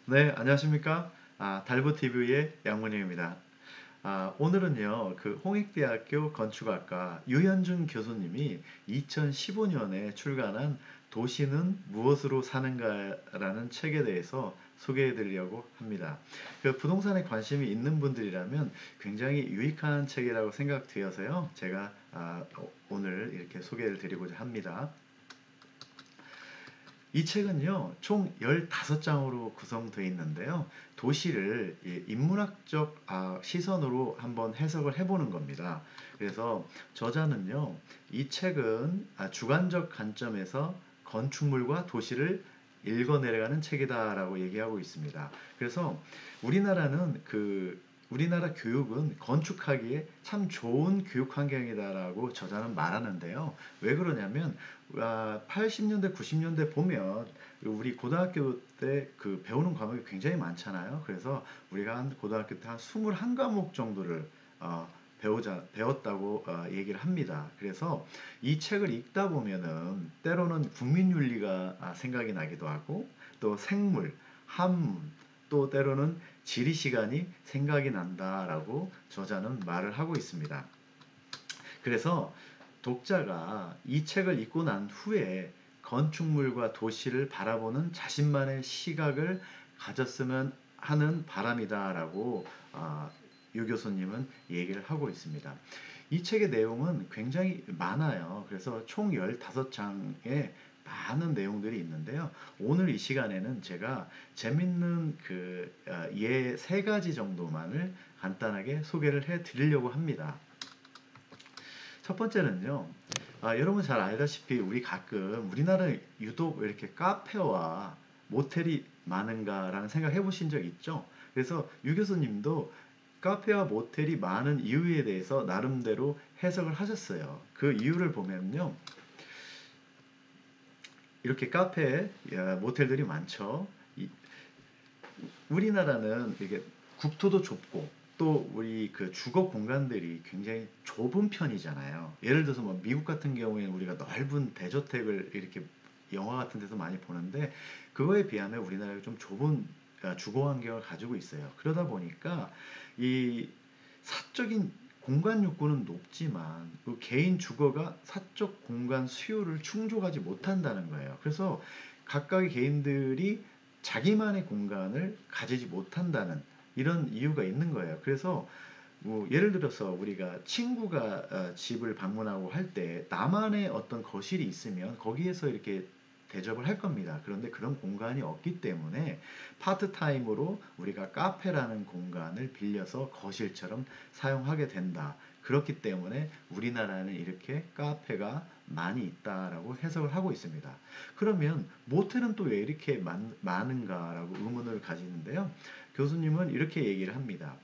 네, 안녕하십니까? 달보TV의 양문영입니다. 오늘은요, 그 홍익대학교 건축학과 유현준 교수님이 2015년에 출간한 도시는 무엇으로 사는가라는 책에 대해서 소개해 드리려고 합니다. 그 부동산에 관심이 있는 분들이라면 굉장히 유익한 책이라고 생각되어서요, 제가 오늘 이렇게 소개를 드리고자 합니다. 이 책은요, 총 15장으로 구성되어 있는데요. 도시를 인문학적 시선으로 한번 해석을 해보는 겁니다. 그래서 저자는요, 이 책은 주관적 관점에서 건축물과 도시를 읽어내려가는 책이다라고 얘기하고 있습니다. 그래서 우리나라는 우리나라 교육은 건축하기에 참 좋은 교육 환경이다라고 저자는 말하는데요. 왜 그러냐면 80년대, 90년대 보면 우리 고등학교 때 그 배우는 과목이 굉장히 많잖아요. 그래서 우리가 한 고등학교 때 한 21과목 정도를 배웠다고 얘기를 합니다. 그래서 이 책을 읽다 보면은 때로는 국민윤리가 생각이 나기도 하고 또 생물, 한문, 또 때로는 지리 시간이 생각이 난다라고 저자는 말을 하고 있습니다. 그래서 독자가 이 책을 읽고 난 후에 건축물과 도시를 바라보는 자신만의 시각을 가졌으면 하는 바람이다라고 유 교수님은 얘기를 하고 있습니다. 이 책의 내용은 굉장히 많아요. 그래서 총 15장의 많은 내용들이 있는데요. 오늘 이 시간에는 제가 재밌는 예 3가지 정도만을 간단하게 소개를 해 드리려고 합니다. 첫 번째는요. 여러분 잘 알다시피 우리 가끔 우리나라에 유독 왜 이렇게 카페와 모텔이 많은가라는 생각 해보신 적 있죠? 그래서 유 교수님도 카페와 모텔이 많은 이유에 대해서 나름대로 해석을 하셨어요. 그 이유를 보면요. 이렇게 카페, 모텔들이 많죠. 우리나라는 이게 국토도 좁고 또 우리 그 주거 공간들이 굉장히 좁은 편이잖아요. 예를 들어서 뭐 미국 같은 경우에는 우리가 넓은 대저택을 이렇게 영화 같은 데서 많이 보는데 그거에 비하면 우리나라가 좀 좁은 주거 환경을 가지고 있어요. 그러다 보니까 이 사적인 공간 욕구는 높지만 그 개인 주거가 사적 공간 수요를 충족하지 못한다는 거예요. 그래서 각각의 개인들이 자기만의 공간을 가지지 못한다는 이런 이유가 있는 거예요. 그래서 뭐 예를 들어서 우리가 친구가 집을 방문하고 할 때 나만의 어떤 거실이 있으면 거기에서 이렇게 대접을 할 겁니다. 그런데 그런 공간이 없기 때문에 파트타임으로 우리가 카페라는 공간을 빌려서 거실처럼 사용하게 된다. 그렇기 때문에 우리나라는 이렇게 카페가 많이 있다라고 해석을 하고 있습니다. 그러면 모텔은 또 왜 이렇게 많은가라고 의문을 가지는데요. 교수님은 이렇게 얘기를 합니다.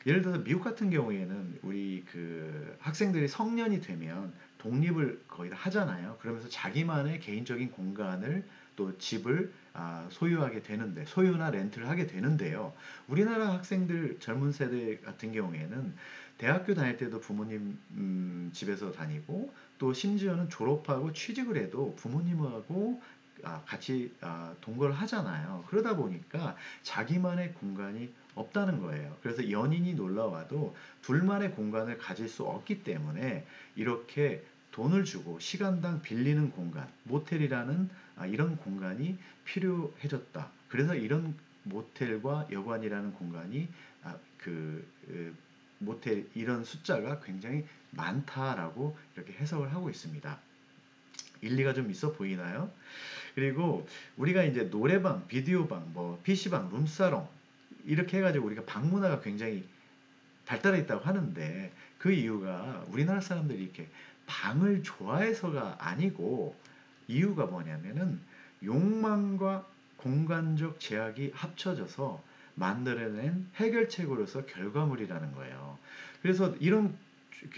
예를 들어서 미국 같은 경우에는 우리 그 학생들이 성년이 되면 독립을 거의 다 하잖아요. 그러면서 자기만의 개인적인 공간을 또 집을 소유하게 되는데 소유나 렌트를 하게 되는데요. 우리나라 학생들 젊은 세대 같은 경우에는 대학교 다닐 때도 부모님 집에서 다니고 또 심지어는 졸업하고 취직을 해도 부모님하고 같이 동거를 하잖아요. 그러다 보니까 자기만의 공간이 없다는 거예요. 그래서 연인이 놀러 와도 둘만의 공간을 가질 수 없기 때문에 이렇게 돈을 주고 시간당 빌리는 공간, 모텔이라는 이런 공간이 필요해졌다. 그래서 이런 모텔과 여관이라는 공간이 모텔 이런 숫자가 굉장히 많다라고 이렇게 해석을 하고 있습니다. 일리가 좀 있어 보이나요? 그리고 우리가 이제 노래방, 비디오방, 뭐 PC방, 룸사롱 이렇게 해가지고 우리가 방 문화가 굉장히 발달해 있다고 하는데 그 이유가 우리나라 사람들이 이렇게 방을 좋아해서가 아니고 이유가 뭐냐면은 욕망과 공간적 제약이 합쳐져서 만들어낸 해결책으로서 결과물이라는 거예요. 그래서 이런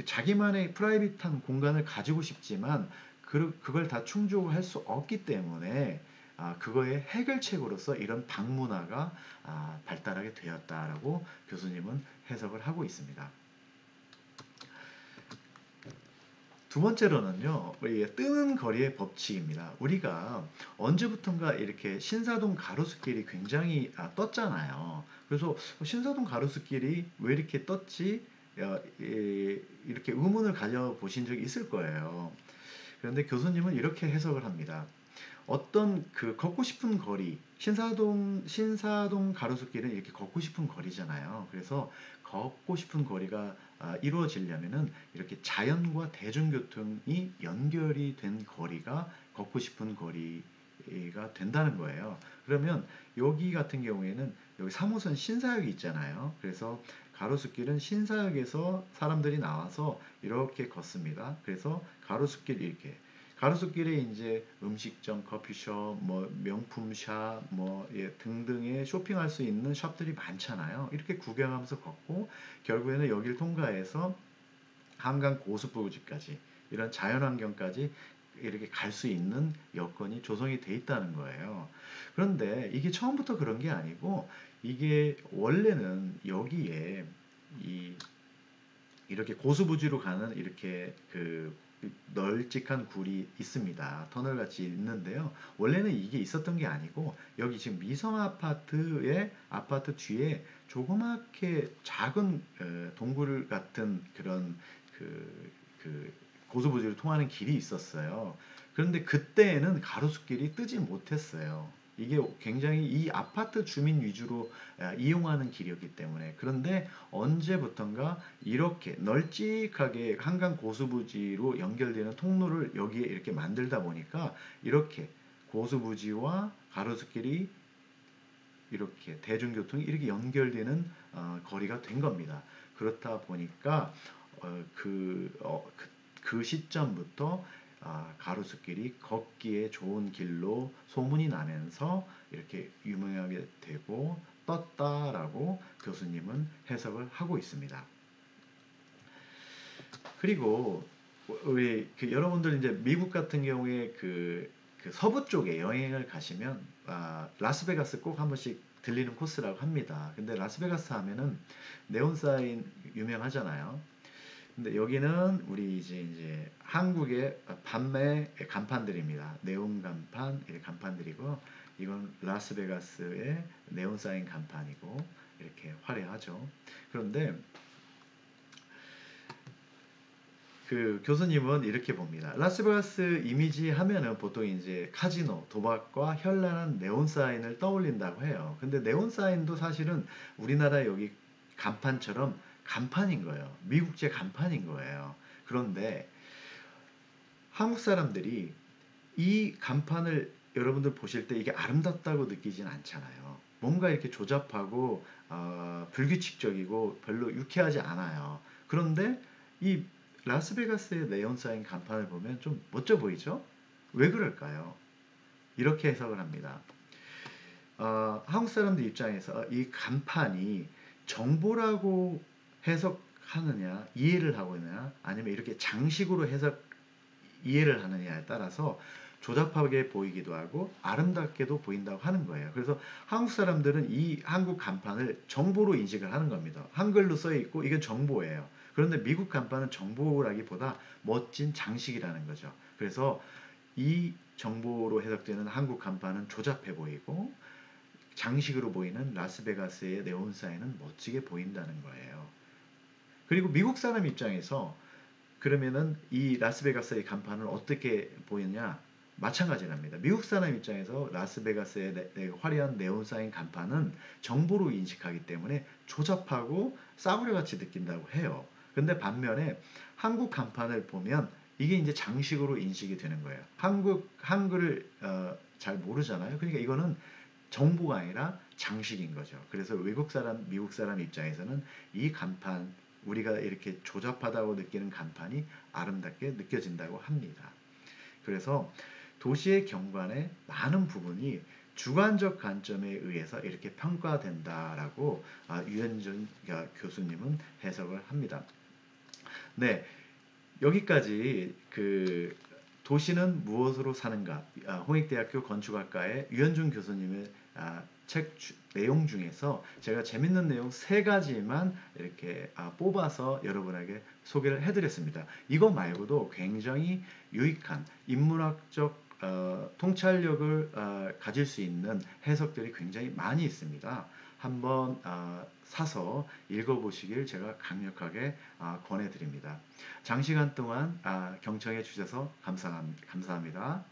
자기만의 프라이빗한 공간을 가지고 싶지만 그걸 다 충족할 수 없기 때문에 그거의 해결책으로서 이런 방문화가 발달하게 되었다라고 교수님은 해석을 하고 있습니다. 두 번째로는요, 우리 뜨는 거리의 법칙입니다. 우리가 언제부턴가 이렇게 신사동 가로수길이 굉장히 떴잖아요. 그래서 신사동 가로수길이 왜 이렇게 떴지? 이렇게 의문을 가져보신 적이 있을 거예요. 그런데 교수님은 이렇게 해석을 합니다. 어떤 그 걷고 싶은 거리, 신사동 가로수길은 이렇게 걷고 싶은 거리잖아요. 그래서 걷고 싶은 거리가 이루어지려면은 이렇게 자연과 대중교통이 연결이 된 거리가 걷고 싶은 거리가 된다는 거예요. 그러면 여기 같은 경우에는 여기 3호선 신사역이 있잖아요. 그래서 가로수길은 신사역에서 사람들이 나와서 이렇게 걷습니다. 그래서 가로수길 이렇게 가로수길에 이제 음식점, 커피숍, 뭐 명품샵, 뭐 등등의 쇼핑할 수 있는 샵들이 많잖아요. 이렇게 구경하면서 걷고 결국에는 여기를 통과해서 한강 고수부지까지 이런 자연환경까지 이렇게 갈 수 있는 여건이 조성이 돼 있다는 거예요. 그런데 이게 처음부터 그런 게 아니고 이게 원래는 여기에 이 이렇게 고수부지로 가는 이렇게 그 널찍한 굴이 있습니다. 터널같이 있는데요. 원래는 이게 있었던 게 아니고 여기 지금 미성 아파트의 아파트 뒤에 조그맣게 작은 동굴 같은 그런 그 고수부지로 통하는 길이 있었어요. 그런데 그때에는 가로수길이 뜨지 못했어요. 이게 굉장히 이 아파트 주민 위주로 이용하는 길이었기 때문에. 그런데 언제부턴가 이렇게 널찍하게 한강 고수부지로 연결되는 통로를 여기에 이렇게 만들다 보니까 이렇게 고수부지와 가로수길이 이렇게 대중교통이 이렇게 연결되는 거리가 된 겁니다. 그렇다 보니까 그 시점부터 가로수길이 걷기에 좋은 길로 소문이 나면서 이렇게 유명하게 되고 떴다라고 교수님은 해석을 하고 있습니다. 그리고 우리 여러분들 이제 미국 같은 경우에 그 서부 쪽에 여행을 가시면 라스베가스 꼭 한 번씩 들리는 코스라고 합니다. 근데 라스베가스 하면은 네온 사인 유명하잖아요. 근데 여기는 우리 이제 한국의 판매 간판들입니다. 네온 간판, 이렇게 간판들이고 이건 라스베가스의 네온 사인 간판이고 이렇게 화려하죠. 그런데 그 교수님은 이렇게 봅니다. 라스베가스 이미지 하면은 보통 이제 카지노, 도박과 현란한 네온 사인을 떠올린다고 해요. 근데 네온 사인도 사실은 우리나라 여기 간판처럼 간판인 거예요. 미국제 간판인 거예요. 그런데 한국 사람들이 이 간판을 여러분들 보실 때 이게 아름답다고 느끼진 않잖아요. 뭔가 이렇게 조잡하고 불규칙적이고 별로 유쾌하지 않아요. 그런데 이 라스베가스의 네온사인 간판을 보면 좀 멋져 보이죠? 왜 그럴까요? 이렇게 해석을 합니다. 한국 사람들 입장에서 이 간판이 정보라고 해석하느냐, 이해를 하느냐, 아니면 이렇게 장식으로 이해를 하느냐에 따라서 조잡하게 보이기도 하고 아름답게도 보인다고 하는 거예요. 그래서 한국 사람들은 이 한국 간판을 정보로 인식을 하는 겁니다. 한글로 써 있고 이건 정보예요. 그런데 미국 간판은 정보라기보다 멋진 장식이라는 거죠. 그래서 이 정보로 해석되는 한국 간판은 조잡해 보이고 장식으로 보이는 라스베가스의 네온 사인은 멋지게 보인다는 거예요. 그리고 미국 사람 입장에서 그러면은 이 라스베가스의 간판은 어떻게 보이냐? 마찬가지랍니다. 미국 사람 입장에서 라스베가스의 화려한 네온 사인 간판은 정보로 인식하기 때문에 조잡하고 싸구려같이 느낀다고 해요. 근데 반면에 한국 간판을 보면 이게 이제 장식으로 인식이 되는 거예요. 한글을 잘 모르잖아요. 그러니까 이거는 정보가 아니라 장식인 거죠. 그래서 외국 사람, 미국 사람 입장에서는 이 간판, 우리가 이렇게 조잡하다고 느끼는 간판이 아름답게 느껴진다고 합니다. 그래서 도시의 경관의 많은 부분이 주관적 관점에 의해서 이렇게 평가된다라고 유현준 교수님은 해석을 합니다. 네, 여기까지 그 도시는 무엇으로 사는가 홍익대학교 건축학과의 유현준 교수님의 내용 중에서 제가 재밌는 내용 세 가지만 이렇게 뽑아서 여러분에게 소개를 해드렸습니다. 이거 말고도 굉장히 유익한 인문학적 통찰력을 가질 수 있는 해석들이 굉장히 많이 있습니다. 한번 사서 읽어보시길 제가 강력하게 권해드립니다. 장시간 동안 경청해 주셔서 감사합니다.